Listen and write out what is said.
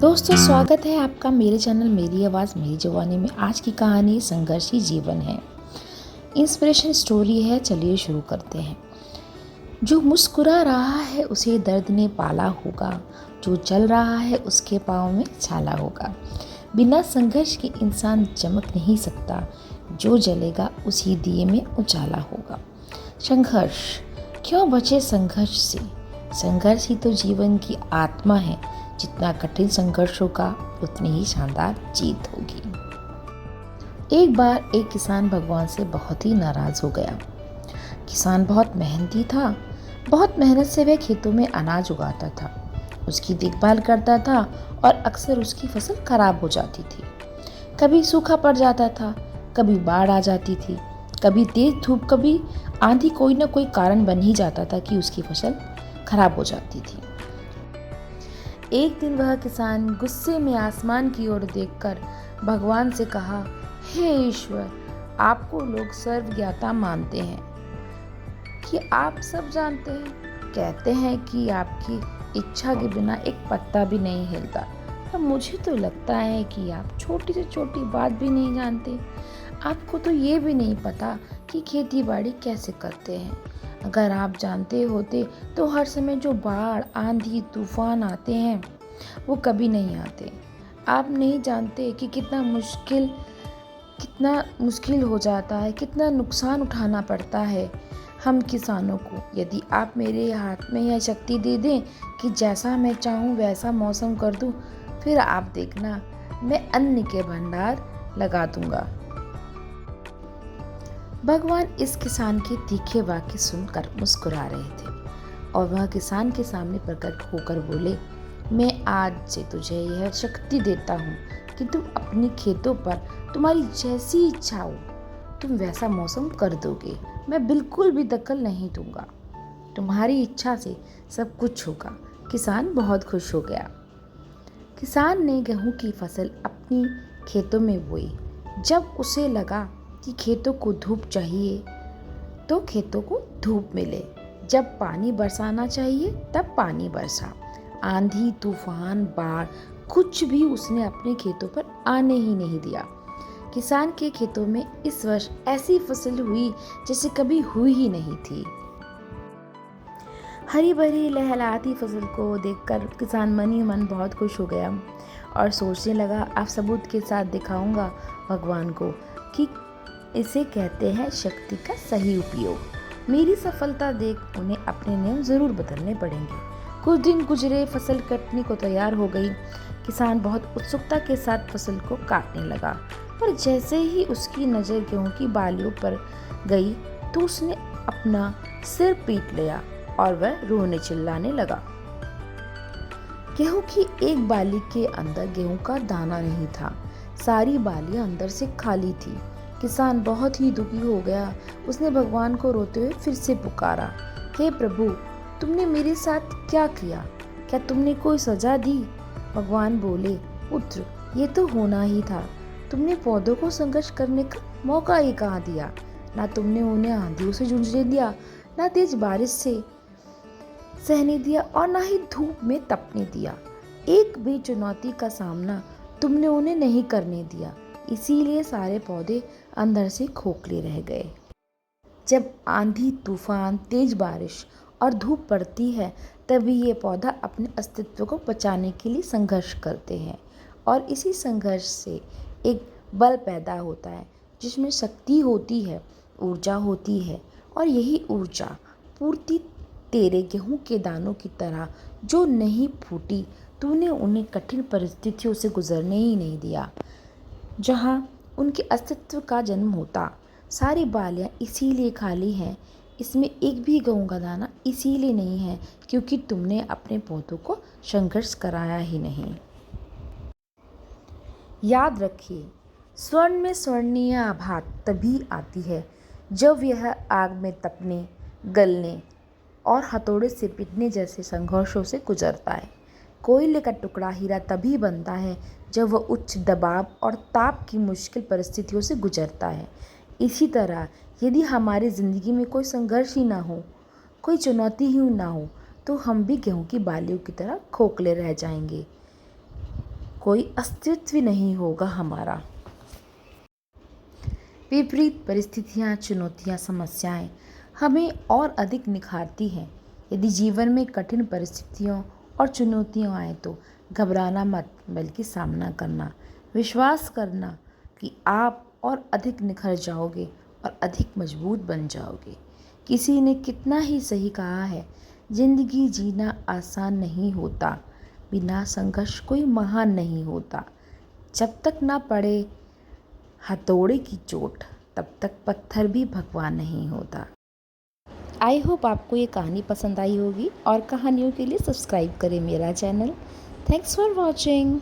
दोस्तों, स्वागत है आपका मेरे चैनल मेरी आवाज़ मेरी जवानी में। आज की कहानी संघर्ष ही जीवन है, इंस्पिरेशन स्टोरी है। चलिए शुरू करते हैं। जो मुस्कुरा रहा है उसे दर्द ने पाला होगा, जो चल रहा है उसके पाँव में छाला होगा। बिना संघर्ष के इंसान चमक नहीं सकता, जो जलेगा उसी दिए में उजाला होगा। संघर्ष क्यों बचे संघर्ष से? संघर्ष ही तो जीवन की आत्मा है। जितना कठिन संघर्ष होगा उतनी ही शानदार जीत होगी। एक बार एक किसान भगवान से बहुत ही नाराज हो गया। किसान बहुत मेहनती था। बहुत मेहनत से वह खेतों में अनाज उगाता था, उसकी देखभाल करता था और अक्सर उसकी फसल खराब हो जाती थी। कभी सूखा पड़ जाता था, कभी बाढ़ आ जाती थी, कभी तेज धूप, कभी आंधी। कोई ना कोई कारण बन ही जाता था कि उसकी फसल खराब हो जाती थी। एक दिन वह किसान गुस्से में आसमान की ओर देखकर भगवान से कहा, हे ईश्वर, आपको लोग सर्वज्ञाता मानते हैं कि आप सब जानते हैं। कहते हैं कि आपकी इच्छा के बिना एक पत्ता भी नहीं हिलता। पर मुझे तो लगता है कि आप छोटी से छोटी बात भी नहीं जानते। आपको तो ये भी नहीं पता कि खेती बाड़ी कैसे करते हैं। अगर आप जानते होते तो हर समय जो बाढ़, आंधी, तूफान आते हैं वो कभी नहीं आते। आप नहीं जानते कि कितना मुश्किल हो जाता है, कितना नुकसान उठाना पड़ता है हम किसानों को। यदि आप मेरे हाथ में यह शक्ति दे दें कि जैसा मैं चाहूँ वैसा मौसम कर दूँ, फिर आप देखना, मैं अन्न के भंडार लगा दूंगा। भगवान इस किसान के तीखे वाक्य सुनकर मुस्कुरा रहे थे और वह किसान के सामने प्रकट होकर बोले, मैं आज से तुझे यह शक्ति देता हूँ कि तुम अपने खेतों पर तुम्हारी जैसी इच्छा हो तुम वैसा मौसम कर दोगे। मैं बिल्कुल भी दखल नहीं दूंगा। तुम्हारी इच्छा से सब कुछ होगा। किसान बहुत खुश हो गया। किसान ने गेहूं की फसल अपनी खेतों में बोई। जब उसे लगा कि खेतों को धूप चाहिए तो खेतों को धूप मिले, जब पानी बरसाना चाहिए तब पानी बरसा। आंधी, तूफान, बाढ़, कुछ भी उसने अपने खेतों पर आने ही नहीं दिया। किसान के खेतों में इस वर्ष ऐसी फसल हुई जैसे कभी हुई ही नहीं थी। हरी भरी लहलहाती फसल को देखकर किसान मन ही मन बहुत खुश हो गया और सोचने लगा, अब सबूत के साथ दिखाऊंगा भगवान को कि इसे कहते हैं शक्ति का सही उपयोग। मेरी सफलता देख उन्हें अपने नियम जरूर बदलने पड़ेंगे। कुछ दिन गुजरे, फसल कटने को तैयार हो गई। किसान बहुत उत्सुकता के साथ फसल को काटने लगा, पर जैसे ही उसकी नज़र गेहूं की बालियों पर गई तो उसने अपना सिर पीट लिया और वह रोने चिल्लाने लगा। गेहूं की एक बाली के अंदर गेहूं का दाना नहीं था। सारी बालियां अंदर से खाली थी। किसान बहुत ही दुखी हो गया। उसने भगवान को रोते हुए फिर से पुकारा, हे प्रभु, तुमने मेरे साथ क्या किया? क्या तुमने कोई सजा दी? भगवान बोले, पुत्र, ये तो होना ही था। तुमने पौधों को संघर्ष करने का मौका ही कहाँ दिया। ना तुमने उन्हें आंधियों से जूझने दिया, ना तेज बारिश से सहने दिया और ना ही धूप में तपने दिया। एक भी चुनौती का सामना तुमने उन्हें नहीं करने दिया। इसीलिए सारे पौधे अंदर से खोखले रह गए। जब आंधी, तूफान, तेज बारिश और धूप पड़ती है तभी ये पौधा अपने अस्तित्व को बचाने के लिए संघर्ष करते हैं और इसी संघर्ष से एक बल पैदा होता है जिसमें शक्ति होती है, ऊर्जा होती है। और यही ऊर्जा पूर्ति तेरे गेहूं के दानों की तरह जो नहीं फूटी, तूने उन्हें कठिन परिस्थितियों से गुजरने ही नहीं दिया जहाँ उनके अस्तित्व का जन्म होता। सारी बालियाँ इसीलिए खाली हैं, इसमें एक भी गेहूं का दाना इसीलिए नहीं है क्योंकि तुमने अपने पौधों को संघर्ष कराया ही नहीं। याद रखिए, स्वर्ण में स्वर्णीय आभा तभी आती है जब यह आग में तपने, गलने और हथौड़े से पीटने जैसे संघर्षों से गुजरता है। कोयले का टुकड़ा हीरा तभी बनता है जब वह उच्च दबाव और ताप की मुश्किल परिस्थितियों से गुजरता है। इसी तरह यदि हमारी ज़िंदगी में कोई संघर्ष ही ना हो, कोई चुनौती ही ना हो, तो हम भी गेहूं की बालियों की तरह खोखले रह जाएंगे। कोई अस्तित्व नहीं होगा हमारा। विपरीत परिस्थितियाँ, चुनौतियाँ, समस्याएं हमें और अधिक निखारती हैं। यदि जीवन में कठिन परिस्थितियों और चुनौतियाँ आए तो घबराना मत, बल्कि सामना करना, विश्वास करना कि आप और अधिक निखर जाओगे और अधिक मजबूत बन जाओगे। किसी ने कितना ही सही कहा है, जिंदगी जीना आसान नहीं होता, बिना संघर्ष कोई महान नहीं होता। जब तक ना पड़े हथौड़े की चोट, तब तक पत्थर भी भगवान नहीं होता। आई होप आपको ये कहानी पसंद आई होगी और कहानियों के लिए सब्सक्राइब करें मेरा चैनल। Thanks for watching.